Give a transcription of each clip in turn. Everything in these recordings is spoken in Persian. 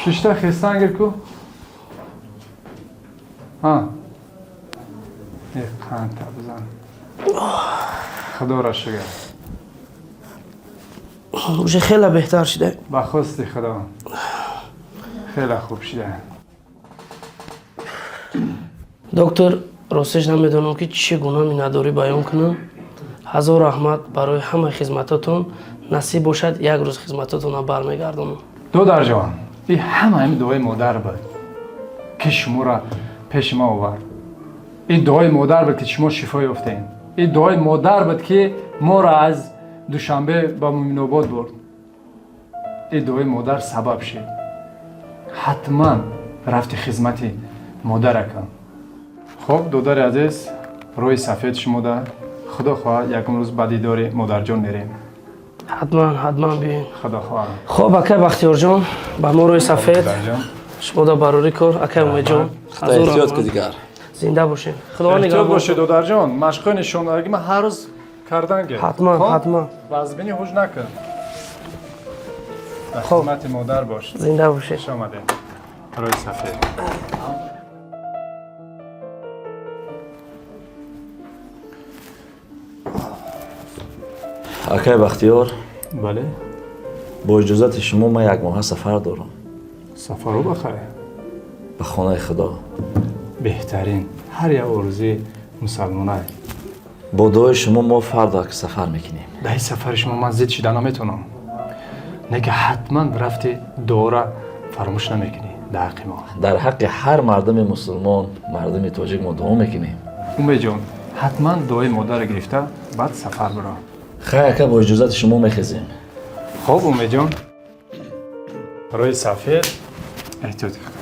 ششتا خستان گیر کو ها یک قند تا بزن خدا را شکر уже خیلی بهتر شده با خواست خدا خیلی خوب شده دکتر راستش نمیدونم که چگونه مینداری بیان کنم هزار رحمت برای همه خدمتاتون نصیب باشد یک روز خدمتاتون رو برمیگردونم دودر جان این همه دعای مادر بود که شما را پیش ما آورد این دعای مادر بود که شما شفا یافتین این دعای مادر بود که ما را از دوشنبه به مومن آباد برد این دعای مادر سبب شد حتما رفتی خدمت مادر کن خب دودر عزیز روی سفید شما ده خدا خواه یکم روز با دیدار مادر جان میریم حتما بیاین خدا خواه خب اکه بختیار جان با ما روی سفید مادر جان شما دا براری کار اکه امید جان احتیاط که دیگر زنده باشین خدا احتیاط نگهدار باشه دودر جان مشق نشاندگی من هر روز کردن گه حتما وزبینی هوش نکن در خدمت مادر باش زنده باشین خوش آمده روی سفید اکای بختیار بله با اجازت شما من یک ماه سفر دارم سفر رو بخیر به خانه خدا بهترین هر یک آرزوی مسلمانه با دعای شما ما فردا که سفر میکنیم در این سفر شما من زید شدن نمیتونم نه که حتما رفتی دعا فراموش نمیکنی در حق ما در حق هر مردم مسلمان مردم تاجیک ما دعا میکنیم اومی جان حتما دعای مادر گرفته بعد سفر برو خیلی اکا با اجازت شما میخزیم خب اومی جان روی سفید احتیاط کن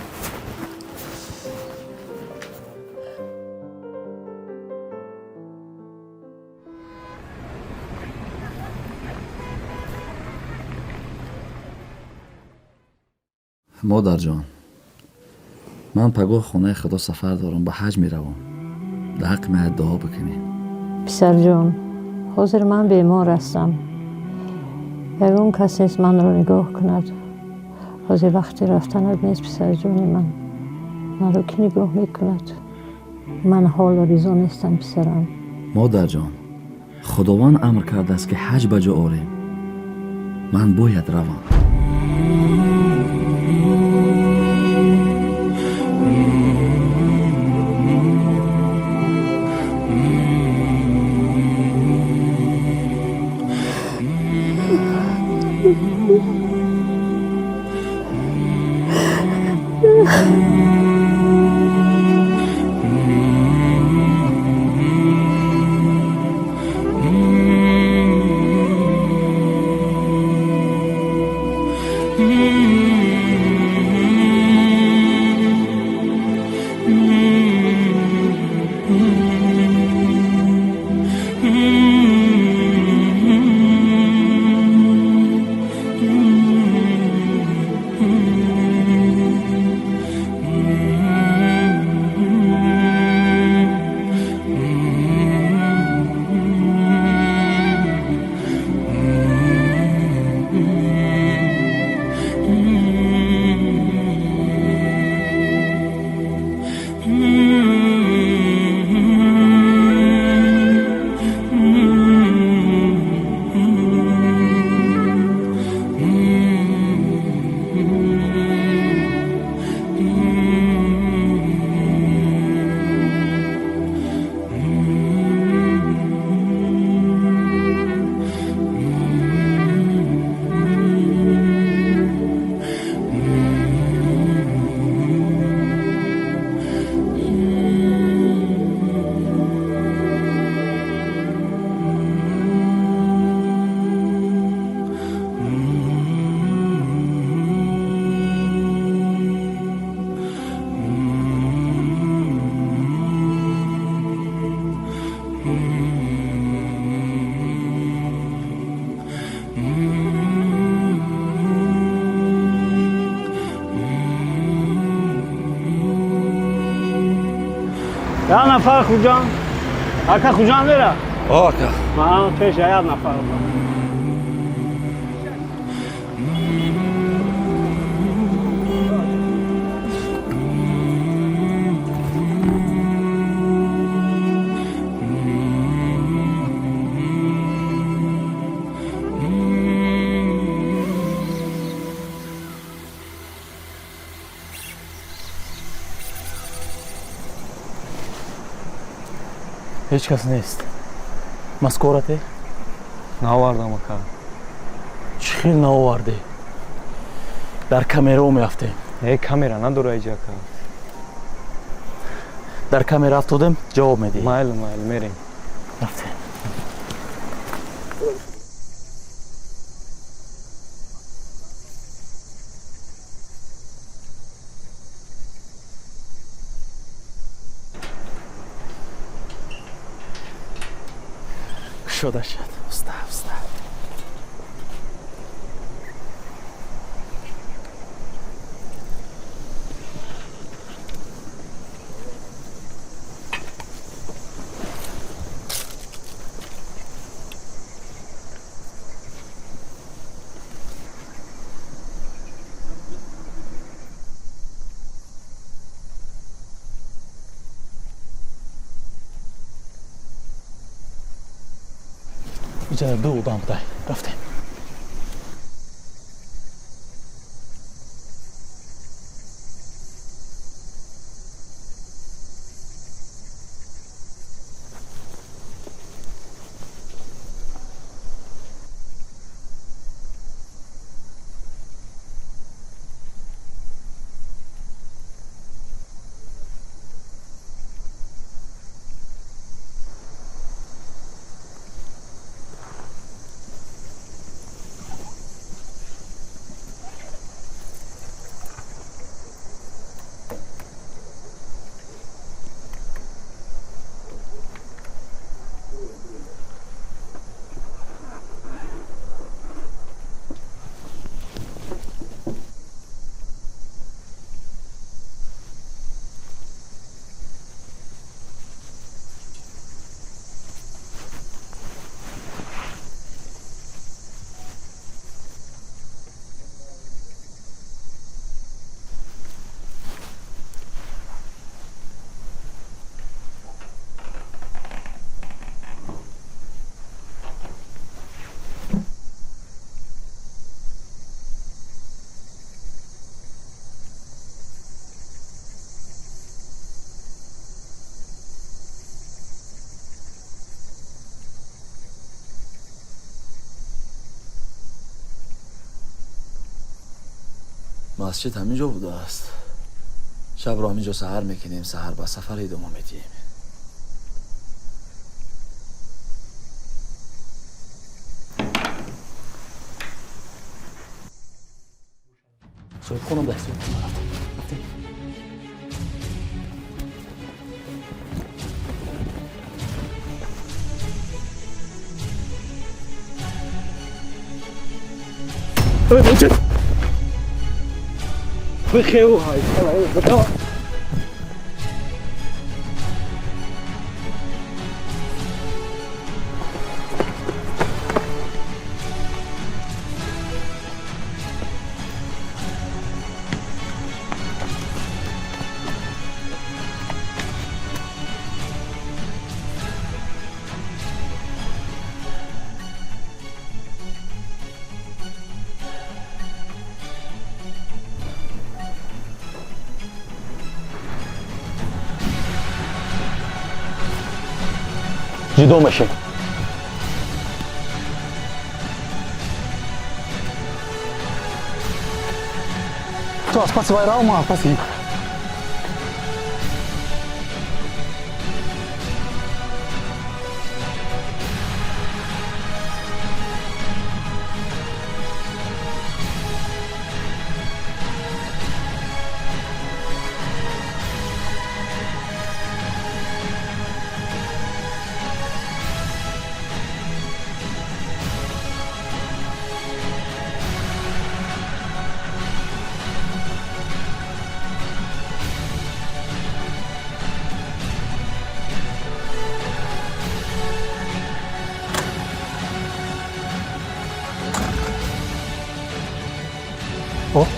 مادر جان من پگاه خانه خدا سفر دارم به حج میروم در حق من دعا بکنیم پسر جان حاضر من بیمار هستم اون کسی است من رو نگاه کند حاضر وقتی رفتن نیست پسر جان من رو که نگاه میکند من حال و ریزا نیستم پسرم مادر جان خداوند امر کرده است که حج بجا آریم من باید روم یک نفر کجا؟ اکا کجا میره؟ آکا من پیش یک نفر هیچ کس نیست. مسکورته؟ ناوردم اکا. چی خیلی ناوردی؟ در کامیرا میافتیم. کامیرا نداره اینجا اکا. در کامیرا افتادیم جواب میدی. مایل میریم. رفتیم. شده شد. استا. اینجا دو دام دای. رفتیم. مسجد همینجا بوده است. شب را همینجا سحر میکنیم، سحر با سفر ادامه میدیم. صاحب خونم دست رفتیم. بخیر های. جدو میشه. تو از پس وایرا و ما از پسی.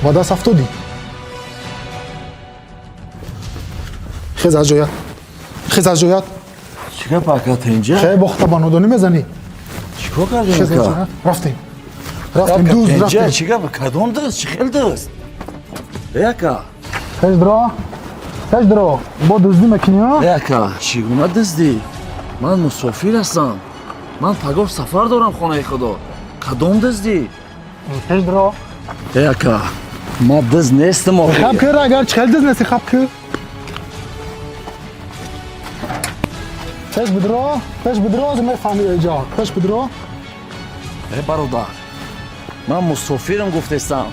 با دست افتادی. خیز از جایت. چیکار پاکت اینجا؟ خیلی باخته بانودانی میزنی. چیکار کردی خیز اینجا؟ از جایت. رفتیم دوز رفتیم. چیکار با کدوم دست؟ چی خیلی دست؟ بیاکا. خیز درا با دوزدی مکنی ها. بیاکا چیگونه دزدی؟ ман мусофир ҳастам. Ман пагоҳ сафар дорам хонаи худо. Кадом дизди? Тез биро. Ака, ман диз нестам охир. Хаб кир агар чихел диз нести хаб кир. Тез бидро мефаҳми эҷа. Тез бидро. Бародар, ман мусофирам гуфтестам.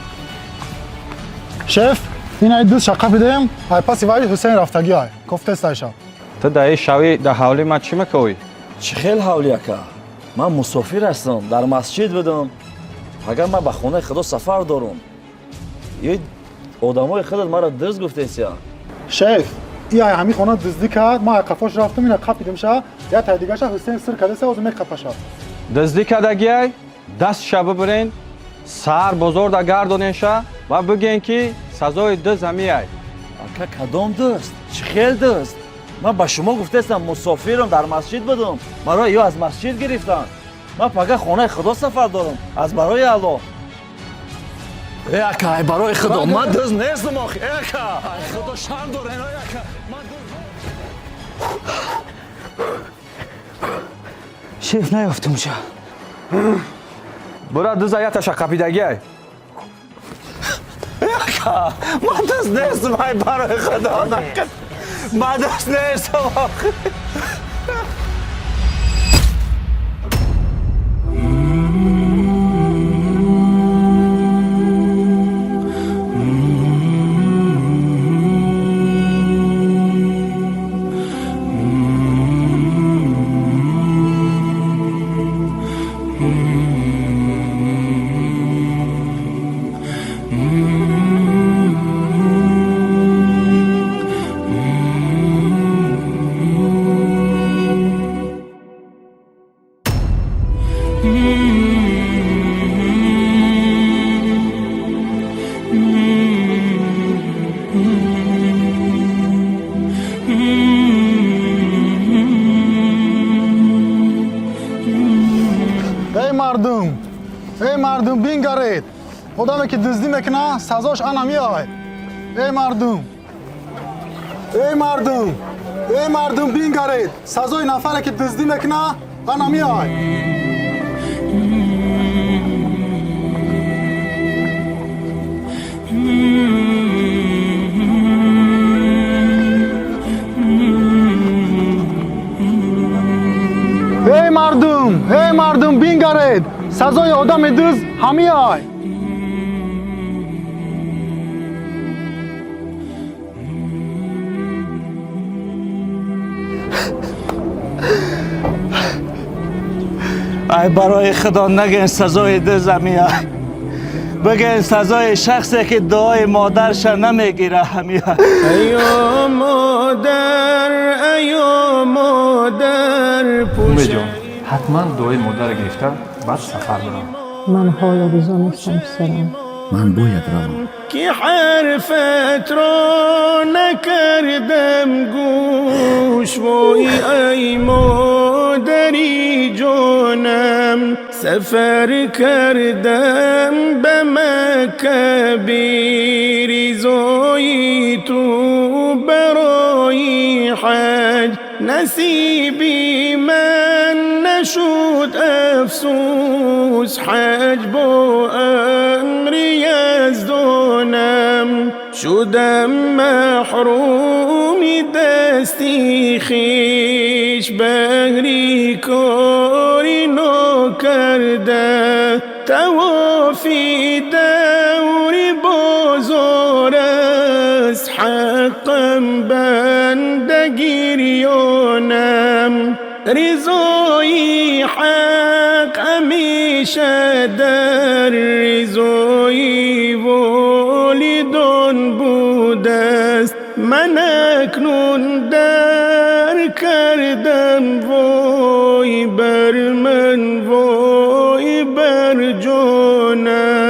Шеф, ин ай диз шақа бидем. Ай паси вай Ҳусейн рафтагӣ ай. Кофтестайша. Ту да ин шави да ҳавли ма чӣ мекавӣ? Чӣ хел ҳавли ака? Ман мусофир ҳастам, дар масҷид будам. Агар ман ба хонаи худо сафар дорам, ё одамои худат маро диз гуфтеся. Шеф, ин ай ҳамин хона диздӣ кард. Ман ай қафош рафтам, ина қапидимша. Я тай дигаша Ҳусейн сир кардеса, озу меқапаша. Дизди кадагиай, дастша бибирен, сар бозор да гардоненша ва бигӯен ки сазои диз ҳамиай. Ака кадом дист? Чӣ хел дист? Ман ба шумо гуфтестам мусофирам, дар масҷид будам. Маро ё аз масҷид гирифтанд. Ман пага хонаи худо сафар дорам. Аз барои Аллоҳ. Ака, ай барои худо, ман диз нестам охир. Ака, ай худо шарм дорен, ака. Шеф наёфтумша. Бура диза яташа қапидагиай. Ака, ман диз нестам, ай барои худо. Ман диз нестам охир. ای مردم بینگرید. آدمی که دزدی میکنه سزاش آن میاد. ای مردم بینگرید. سزای نفری که دزدی میکنه آن میاد. ای مردم بینگرید. سزای آدم دزد همی آی. ای برای خدا نگین سزای دزد همی آی. بگین سزای شخصی که دعای مادرش نمیگیره همی آی. ایو مادر اومه جان حتما دعای مادر گرفته بعد سفر برم. من حال بیزانستم سرم. من باید روم که حرفت را نکردم گوش وای ای مادری جانم سفر کردم به مکه بی رضای تو برای حج نصیبی من نشد افسوس حج با امر یزدانم شدم محروم دستی خویش بهری کاری نکرده توافی دوری بازار است حقم بنده گریانم رضای حق همیشه در رضای والدان بوده است من اکنون در کردم وای بر من وای بر جانم